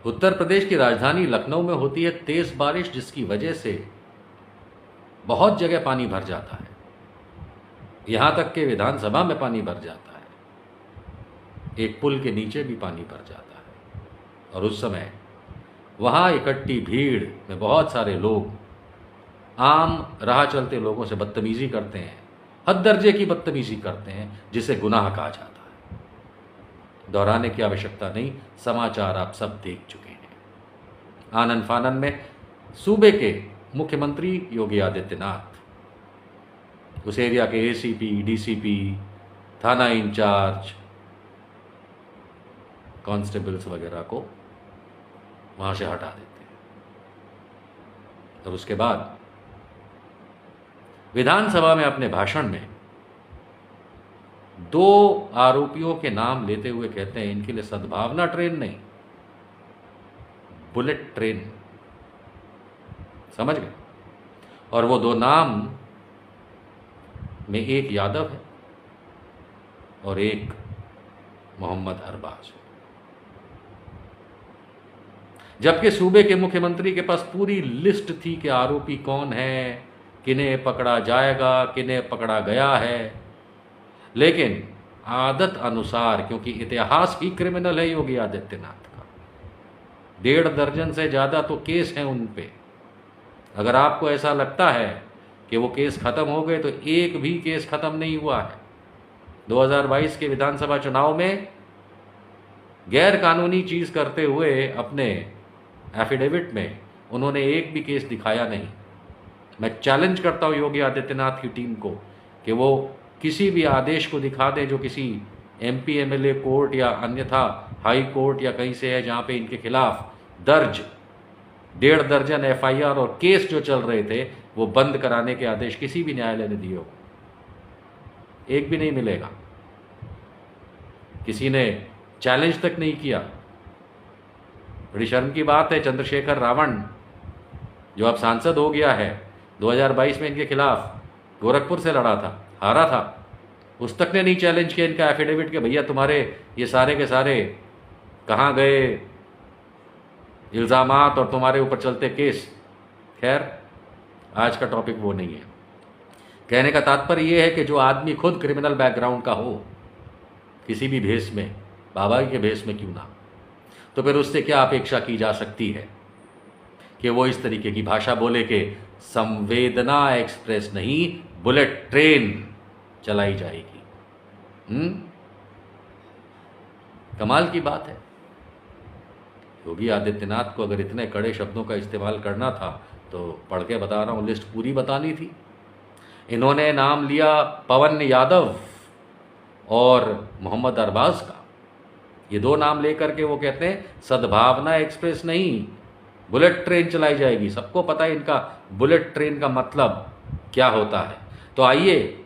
उत्तर प्रदेश की राजधानी लखनऊ में होती है तेज बारिश, जिसकी वजह से बहुत जगह पानी भर जाता है। यहां तक कि विधानसभा में पानी भर जाता है, एक पुल के नीचे भी पानी भर जाता है। और उस समय वहां इकट्ठी भीड़ में बहुत सारे लोग आम राह चलते लोगों से बदतमीजी करते हैं, हद दर्जे की बदतमीजी करते हैं, जिसे गुनाह कहा जाता है। दोहराने की आवश्यकता नहीं, समाचार आप सब देख चुके हैं। आनन फानन में सूबे के मुख्यमंत्री योगी आदित्यनाथ उस एरिया के एसीपी, डीसीपी, थाना इंचार्ज, कांस्टेबल्स वगैरह को वहां से हटा देते हैं। और उसके बाद विधानसभा में अपने भाषण में 2 आरोपियों के नाम लेते हुए कहते हैं, इनके लिए सद्भावना ट्रेन नहीं, बुलेट ट्रेन। समझ गए? और वो 2 नाम में एक यादव है और एक मोहम्मद अरबाज है। जबकि सूबे के मुख्यमंत्री के पास पूरी लिस्ट थी कि आरोपी कौन है, किन्हें पकड़ा जाएगा, किन्हें पकड़ा गया है। लेकिन आदत अनुसार, क्योंकि इतिहास ही क्रिमिनल है योगी आदित्यनाथ का, 1.5 दर्जन से ज़्यादा तो केस हैं उन पे। अगर आपको ऐसा लगता है कि वो केस खत्म हो गए, तो एक भी केस खत्म नहीं हुआ है। 2022 के विधानसभा चुनाव में गैर कानूनी चीज़ करते हुए अपने एफिडेविट में उन्होंने एक भी केस दिखाया नहीं। मैं चैलेंज करता हूं योगी आदित्यनाथ की टीम को कि वो किसी भी आदेश को दिखा दें जो किसी एमपी एमएलए कोर्ट या अन्यथा हाई कोर्ट या कहीं से है, जहां पे इनके खिलाफ दर्ज 1.5 दर्जन एफआईआर और केस जो चल रहे थे वो बंद कराने के आदेश किसी भी न्यायालय ने दिए हो। एक भी नहीं मिलेगा। किसी ने चैलेंज तक नहीं किया। बड़ी शर्म की बात है, चंद्रशेखर रावण जो अब सांसद हो गया है, 2022 में इनके खिलाफ गोरखपुर से लड़ा था, हारा था, उस तक ने नहीं चैलेंज किया इनका एफिडेविट कि भैया तुम्हारे ये सारे के सारे कहाँ गए इल्ज़ामात और तुम्हारे ऊपर चलते केस। खैर, आज का टॉपिक वो नहीं है। कहने का तात्पर्य ये है कि जो आदमी खुद क्रिमिनल बैकग्राउंड का हो, किसी भी भेष में, बाबा के भेष में क्यों ना, तो फिर उससे क्या अपेक्षा की जा सकती है कि वो इस तरीके की भाषा बोले कि संवेदना एक्सप्रेस नहीं, बुलेट ट्रेन चलाई जाएगी। कमाल की बात है। योगी आदित्यनाथ को अगर इतने कड़े शब्दों का इस्तेमाल करना था तो पढ़ के बता रहा हूँ, लिस्ट पूरी बतानी थी। इन्होंने नाम लिया पवन यादव और मोहम्मद अरबाज का। ये 2 नाम लेकर के वो कहते हैं सद्भावना एक्सप्रेस नहीं, बुलेट ट्रेन चलाई जाएगी। सबको पता है इनका बुलेट ट्रेन का मतलब क्या होता है। तो आइए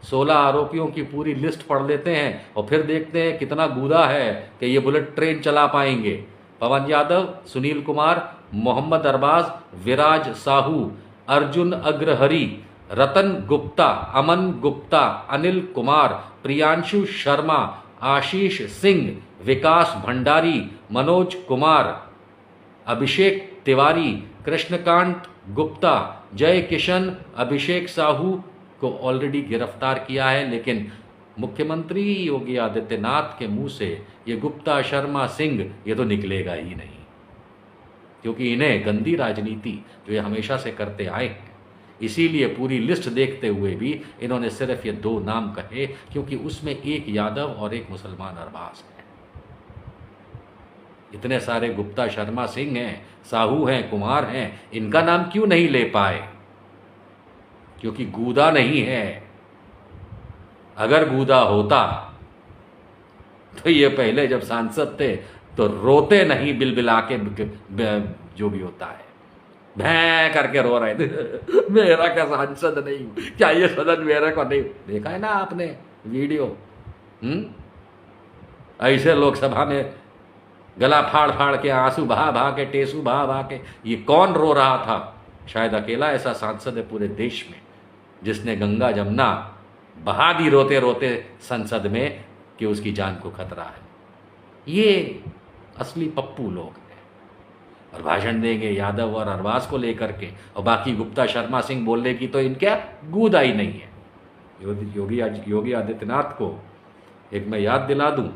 16 आरोपियों की पूरी लिस्ट पढ़ लेते हैं और फिर देखते हैं कितना गूदा है कि ये बुलेट ट्रेन चला पाएंगे। पवन यादव, सुनील कुमार, मोहम्मद अरबाज, विराज साहू, अर्जुन अग्रहरी, रतन गुप्ता, अमन गुप्ता, अनिल कुमार, प्रियांशु शर्मा, आशीष सिंह, विकास भंडारी, मनोज कुमार, अभिषेक तिवारी, कृष्णकांत गुप्ता, जय किशन, अभिषेक साहू को ऑलरेडी गिरफ्तार किया है। लेकिन मुख्यमंत्री योगी आदित्यनाथ के मुंह से ये गुप्ता, शर्मा, सिंह ये तो निकलेगा ही नहीं, क्योंकि इन्हें गंदी राजनीति जो ये हमेशा से करते आए हैं, इसीलिए पूरी लिस्ट देखते हुए भी इन्होंने सिर्फ ये 2 नाम कहे, क्योंकि उसमें एक यादव और एक मुसलमान अरबाज है। इतने सारे गुप्ता, शर्मा, सिंह हैं, साहू हैं, कुमार हैं, इनका नाम क्यों नहीं ले पाए? क्योंकि गूदा नहीं है। अगर गूदा होता तो ये पहले जब सांसद थे तो रोते नहीं, बिलबिला के जो भी होता है, भैं करके रो रहे थे मेरा क्या सांसद नहीं, क्या ये सदन मेरे को नहीं। देखा है ना आपने वीडियो? ऐसे लोकसभा में गला फाड़ फाड़ के, आंसू बहा बहा के, टेसू बहा बहा के, ये कौन रो रहा था? शायद अकेला ऐसा सांसद है पूरे देश में जिसने गंगा जमुना बहा दी रोते रोते संसद में कि उसकी जान को खतरा है। ये असली पप्पू लोग हैं। और भाषण देंगे यादव और अरबाज को लेकर के, और बाकी गुप्ता शर्मा सिंह बोलने की तो इनके गूद आई नहीं है। योगी आदित्यनाथ को एक मैं याद दिला दूं,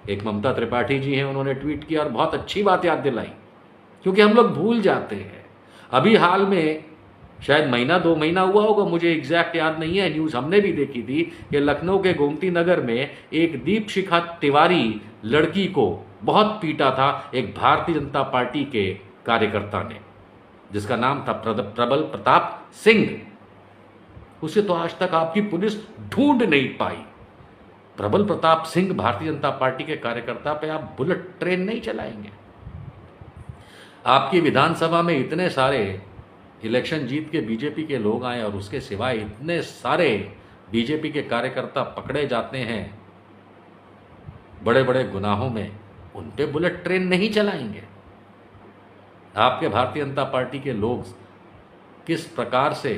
एक ममता त्रिपाठी जी हैं, उन्होंने ट्वीट किया और बहुत अच्छी बात याद दिलाई, क्योंकि हम लोग भूल जाते हैं। अभी हाल में शायद महीना 2 महीना हुआ होगा, मुझे एग्जैक्ट याद नहीं है, न्यूज़ हमने भी देखी थी कि लखनऊ के गोमती नगर में एक दीपशिखा तिवारी लड़की को बहुत पीटा था एक भारतीय जनता पार्टी के कार्यकर्ता ने, जिसका नाम था प्रबल प्रताप सिंह। उसे तो आज तक आपकी पुलिस ढूंढ नहीं पाई। प्रबल प्रताप सिंह भारतीय जनता पार्टी के कार्यकर्ता पे आप बुलेट ट्रेन नहीं चलाएंगे। आपकी विधानसभा में इतने सारे इलेक्शन जीत के बीजेपी के लोग आए और उसके सिवाय इतने सारे बीजेपी के कार्यकर्ता पकड़े जाते हैं बड़े बड़े गुनाहों में, उन पे बुलेट ट्रेन नहीं चलाएंगे। आपके भारतीय जनता पार्टी के लोग किस प्रकार से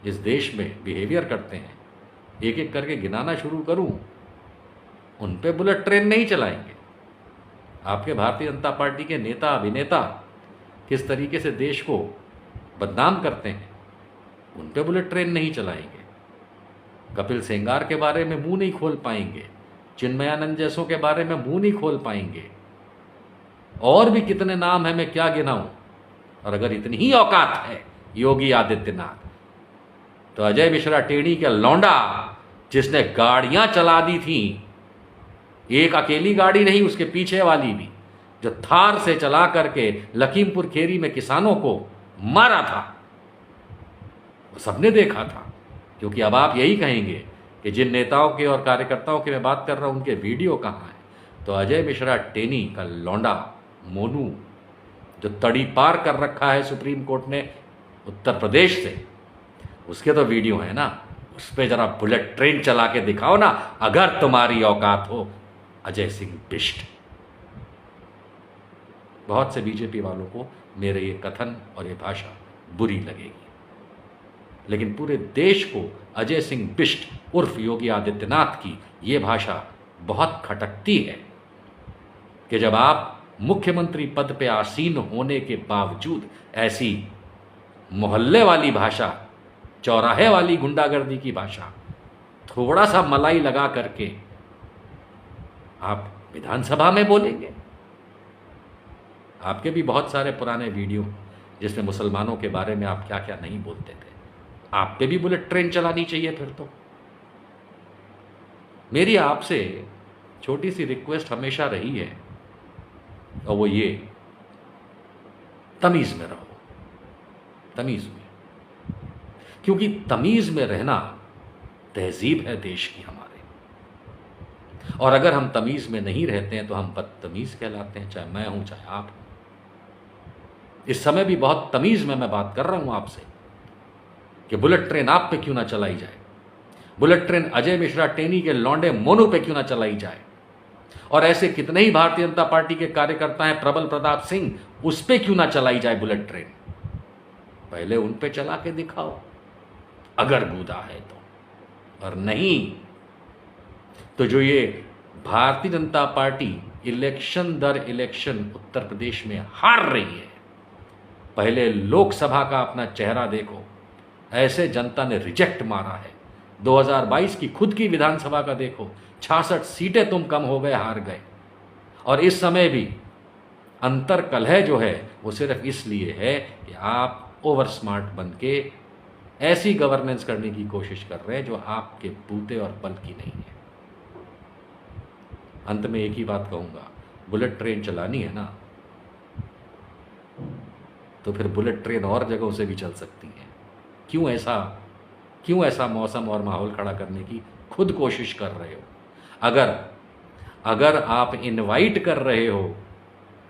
इस देश में बिहेवियर करते हैं, एक एक करके गिनाना शुरू करूं, उन पे बुलेट ट्रेन नहीं चलाएंगे। आपके भारतीय जनता पार्टी के नेता अभिनेता किस तरीके से देश को बदनाम करते हैं, उन पे बुलेट ट्रेन नहीं चलाएंगे। कपिल सेंगार के बारे में मुंह नहीं खोल पाएंगे, चिन्मयानंद जैसों के बारे में मुंह नहीं खोल पाएंगे, और भी कितने नाम है, मैं क्या गिनाऊं। और अगर इतनी ही औकात है योगी आदित्यनाथ, तो अजय मिश्रा टेढ़ी के लौंडा जिसने गाड़ियां चला दी थी, एक अकेली गाड़ी नहीं उसके पीछे वाली भी, जो थार से चला करके लखीमपुर खेरी में किसानों को मारा था, वो सबने देखा था। क्योंकि अब आप यही कहेंगे कि जिन नेताओं के और कार्यकर्ताओं की मैं बात कर रहा हूं उनके वीडियो कहां है, तो अजय मिश्रा टेनी का लौंडा मोनू जो तड़ी पार कर रखा है सुप्रीम कोर्ट ने उत्तर प्रदेश से, उसके तो वीडियो है ना। उस पर जरा बुलेट ट्रेन चला के दिखाओ ना, अगर तुम्हारी औकात हो अजय सिंह बिष्ट। बहुत से बीजेपी वालों को मेरे ये कथन और ये भाषा बुरी लगेगी, लेकिन पूरे देश को अजय सिंह बिष्ट उर्फ योगी आदित्यनाथ की ये भाषा बहुत खटकती है कि जब आप मुख्यमंत्री पद पे आसीन होने के बावजूद ऐसी मोहल्ले वाली भाषा, चौराहे वाली गुंडागर्दी की भाषा थोड़ा सा मलाई लगा करके आप विधानसभा में बोलेंगे। आपके भी बहुत सारे पुराने वीडियो जिसमें मुसलमानों के बारे में आप क्या क्या नहीं बोलते थे, आप पे भी बुलेट ट्रेन चलानी चाहिए फिर तो। मेरी आपसे छोटी सी रिक्वेस्ट हमेशा रही है, और वो ये, तमीज में रहो, तमीज में, क्योंकि तमीज में रहना तहजीब है देश की हमारे। और अगर हम तमीज में नहीं रहते हैं तो हम बदतमीज कहलाते हैं, चाहे मैं हूं चाहे आप हो। इस समय भी बहुत तमीज में मैं बात कर रहा हूं आपसे कि बुलेट ट्रेन आप पे क्यों ना चलाई जाए, बुलेट ट्रेन अजय मिश्रा टेनी के लौंडे मोनू पे क्यों ना चलाई जाए, और ऐसे कितने ही भारतीय जनता पार्टी के कार्यकर्ता हैं, प्रबल प्रताप सिंह, उस पे क्यों ना चलाई जाए बुलेट ट्रेन। पहले उन पे चला के दिखाओ अगर गूदा है तो, और नहीं तो जो ये भारतीय जनता पार्टी इलेक्शन दर इलेक्शन उत्तर प्रदेश में हार रही है, पहले लोकसभा का अपना चेहरा देखो, ऐसे जनता ने रिजेक्ट मारा है। 2022 की खुद की विधानसभा का देखो, 66 सीटें तुम कम हो गए, हार गए, और इस समय भी अंतर कलह जो है वो सिर्फ इसलिए है कि आप ओवर स्मार्ट बन के ऐसी गवर्नेंस करने की कोशिश कर रहे हैं जो आपके बूते और बल की नहीं है। अंत में एक ही बात कहूंगा, बुलेट ट्रेन चलानी है ना, तो फिर बुलेट ट्रेन और जगहों से भी चल सकती है। क्यों ऐसा मौसम और माहौल खड़ा करने की खुद कोशिश कर रहे हो। अगर आप इनवाइट कर रहे हो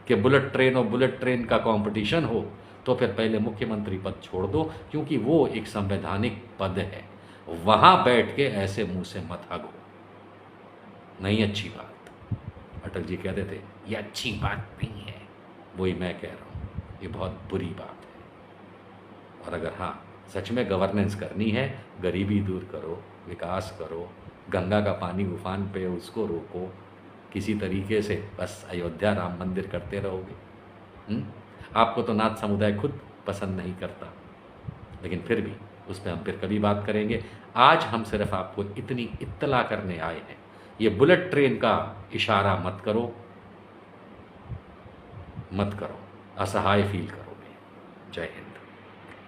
कि बुलेट ट्रेन और बुलेट ट्रेन का कंपटीशन हो, तो फिर पहले मुख्यमंत्री पद छोड़ दो, क्योंकि वो एक संवैधानिक पद है, वहां बैठ के ऐसे मुंह से मत हगो, नहीं अच्छी बात। अटल जी कहते थे ये अच्छी बात नहीं है, वही मैं कह रहा हूँ, ये बहुत बुरी बात है। और अगर हाँ सच में गवर्नेंस करनी है, गरीबी दूर करो, विकास करो, गंगा का पानी उफान पे उसको रोको, किसी तरीके से बस अयोध्या राम मंदिर करते रहोगे। आपको तो नाथ समुदाय खुद पसंद नहीं करता, लेकिन फिर भी उस पर हम फिर कभी बात करेंगे। आज हम सिर्फ आपको इतनी इत्तला करने आए हैं, ये बुलेट ट्रेन का इशारा मत करो, मत करो, असहाय फील करोगे। जय हिंद।